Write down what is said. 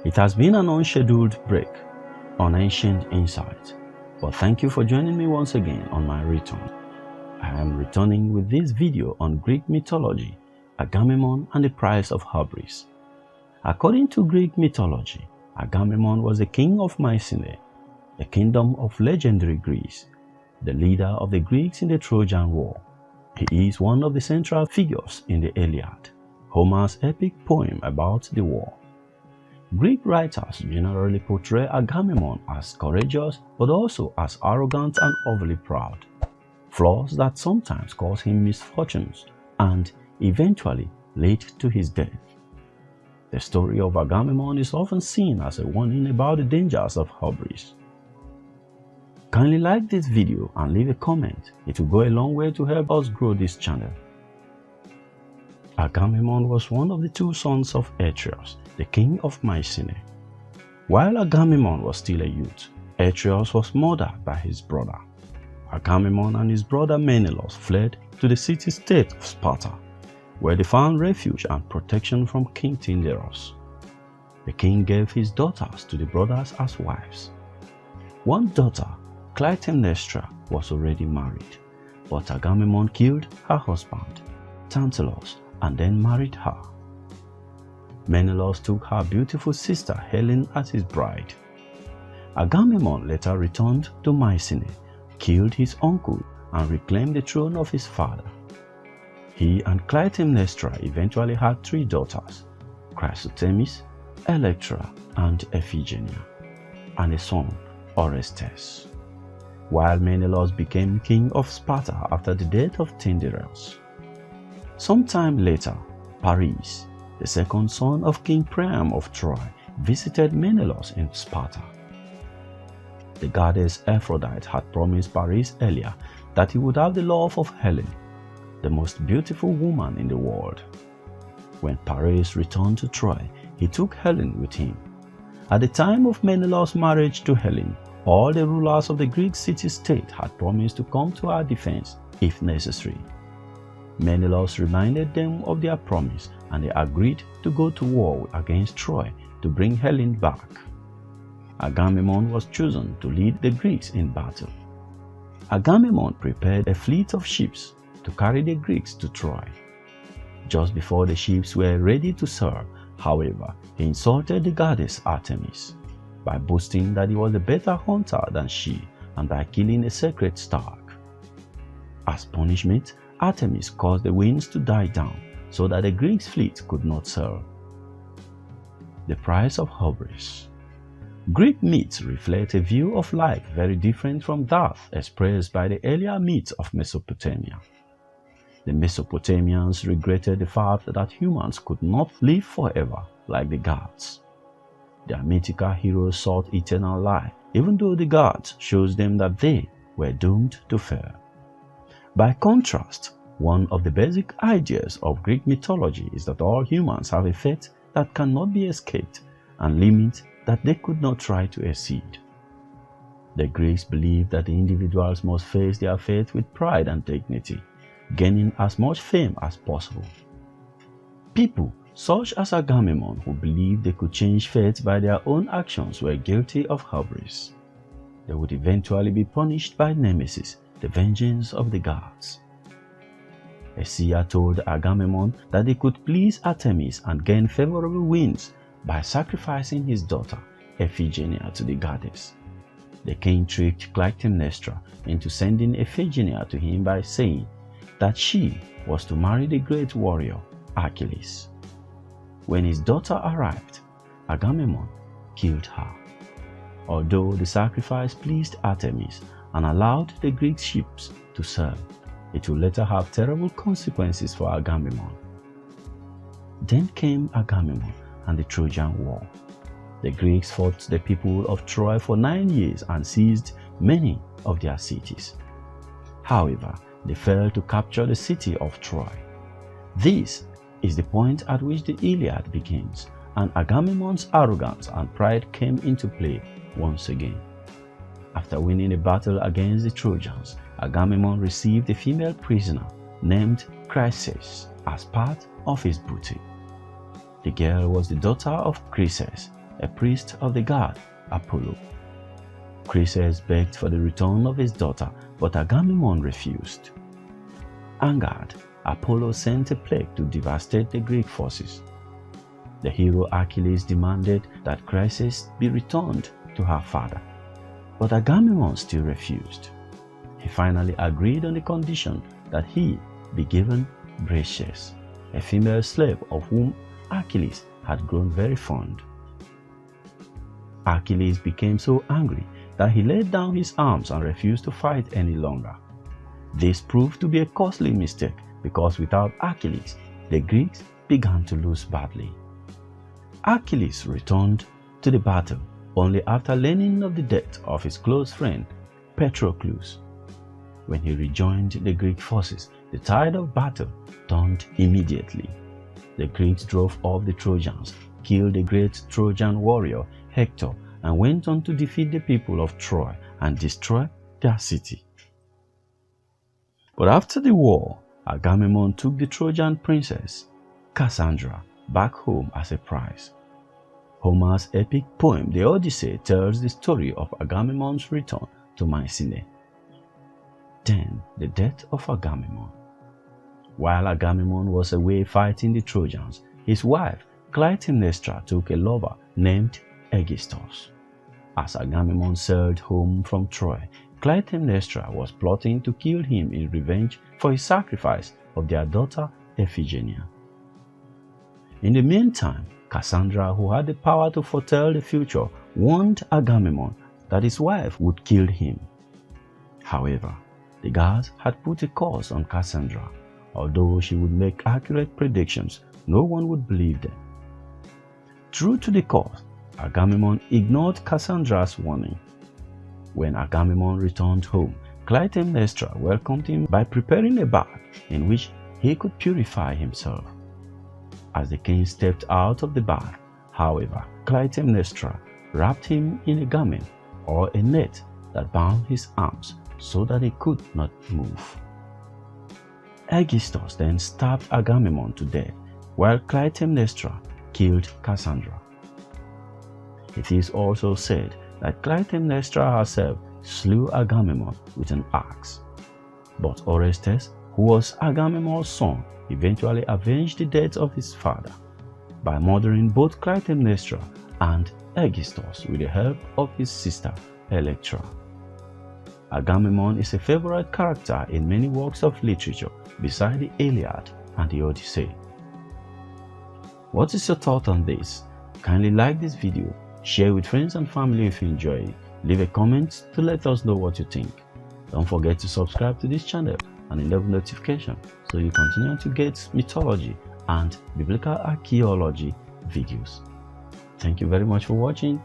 It has been an unscheduled break on Ancient Insights, but thank you for joining me once again on my return. I am returning with this video on Greek mythology, Agamemnon and the price of Hubris. According to Greek mythology, Agamemnon was the king of Mycenae, a kingdom of legendary Greece, the leader of the Greeks in the Trojan War. He is one of the central figures in the Iliad, Homer's epic poem about the war. Greek writers generally portray Agamemnon as courageous but also as arrogant and overly proud, flaws that sometimes cause him misfortunes and eventually lead to his death. The story of Agamemnon is often seen as a warning about the dangers of hubris. Kindly like this video and leave a comment. It will go a long way to help us grow this channel. Agamemnon was one of the two sons of Atreus, the king of Mycenae. While Agamemnon was still a youth, Atreus was murdered by his brother. Agamemnon and his brother Menelaus fled to the city-state of Sparta, where they found refuge and protection from King Tyndareus. The king gave his daughters to the brothers as wives. One daughter, Clytemnestra, was already married, but Agamemnon killed her husband, Tantalus, and then married her. Menelaus took her beautiful sister Helen as his bride. Agamemnon later returned to Mycenae, killed his uncle, and reclaimed the throne of his father. He and Clytemnestra eventually had three daughters, Chrysothemis, Electra, and Iphigenia, and a son, Orestes, while Menelaus became king of Sparta after the death of Tyndareus. Sometime later, Paris, the second son of King Priam of Troy, visited Menelaus in Sparta. The goddess Aphrodite had promised Paris earlier that he would have the love of Helen, the most beautiful woman in the world. When Paris returned to Troy, he took Helen with him. At the time of Menelaus' marriage to Helen, all the rulers of the Greek city-state had promised to come to her defense if necessary. Menelaus reminded them of their promise, and they agreed to go to war against Troy to bring Helen back. Agamemnon was chosen to lead the Greeks in battle. Agamemnon prepared a fleet of ships to carry the Greeks to Troy. Just before the ships were ready to serve, however, he insulted the goddess Artemis by boasting that he was a better hunter than she and by killing a sacred stag. As punishment, Artemis caused the winds to die down so that the Greek fleet could not sail. The price of hubris. Greek myths reflect a view of life very different from that expressed by the earlier myths of Mesopotamia. The Mesopotamians regretted the fact that humans could not live forever like the gods. Their mythical heroes sought eternal life, even though the gods showed them that they were doomed to fail. By contrast, one of the basic ideas of Greek mythology is that all humans have a fate that cannot be escaped and limits that they could not try to exceed. The Greeks believed that the individuals must face their fate with pride and dignity, gaining as much fame as possible. People such as Agamemnon, who believed they could change fate by their own actions, were guilty of hubris. They would eventually be punished by Nemesis, the vengeance of the gods. A seer told Agamemnon that he could please Artemis and gain favorable winds by sacrificing his daughter Iphigenia to the goddess. The king tricked Clytemnestra into sending Iphigenia to him by saying that she was to marry the great warrior Achilles. When his daughter arrived, Agamemnon killed her. Although the sacrifice pleased Artemis and allowed the Greek ships to sail, it would later have terrible consequences for Agamemnon. Then came Agamemnon and the Trojan War. The Greeks fought the people of Troy for 9 years and seized many of their cities. However, they failed to capture the city of Troy. This is the point at which the Iliad begins, and Agamemnon's arrogance and pride came into play once again. After winning a battle against the Trojans, Agamemnon received a female prisoner named Chryses as part of his booty. The girl was the daughter of Chryses, a priest of the god Apollo. Chryses begged for the return of his daughter, but Agamemnon refused. Angered, Apollo sent a plague to devastate the Greek forces. The hero Achilles demanded that Chryses be returned to her father, but Agamemnon still refused. He finally agreed on the condition that he be given Briseis, a female slave of whom Achilles had grown very fond. Achilles became so angry that he laid down his arms and refused to fight any longer. This proved to be a costly mistake because without Achilles, the Greeks began to lose badly. Achilles returned to the battle only after learning of the death of his close friend Patroclus. When he rejoined the Greek forces, the tide of battle turned immediately. The Greeks drove off the Trojans, killed the great Trojan warrior Hector, and went on to defeat the people of Troy and destroy their city. But after the war, Agamemnon took the Trojan princess, Cassandra, back home as a prize. Homer's epic poem, The Odyssey, tells the story of Agamemnon's return to Mycenae. Then, the death of Agamemnon. While Agamemnon was away fighting the Trojans, his wife Clytemnestra took a lover named Aegisthus. As Agamemnon sailed home from Troy, Clytemnestra was plotting to kill him in revenge for his sacrifice of their daughter Iphigenia. In the meantime, Cassandra, who had the power to foretell the future, warned Agamemnon that his wife would kill him. However, the gods had put a curse on Cassandra. Although she would make accurate predictions, no one would believe them. True to the curse, Agamemnon ignored Cassandra's warning. When Agamemnon returned home, Clytemnestra welcomed him by preparing a bath in which he could purify himself. As the king stepped out of the bath, however, Clytemnestra wrapped him in a garment or a net that bound his arms so that he could not move. Aegisthus then stabbed Agamemnon to death, while Clytemnestra killed Cassandra. It is also said that Clytemnestra herself slew Agamemnon with an axe. But Orestes, who was Agamemnon's son, eventually avenged the death of his father by murdering both Clytemnestra and Aegisthus with the help of his sister Electra. Agamemnon is a favorite character in many works of literature beside the Iliad and the Odyssey. What is your thought on this? Kindly like this video, share with friends and family if you enjoy it, leave a comment to let us know what you think. Don't forget to subscribe to this channel and enable notification so you continue to get mythology and biblical archaeology videos. Thank you very much for watching.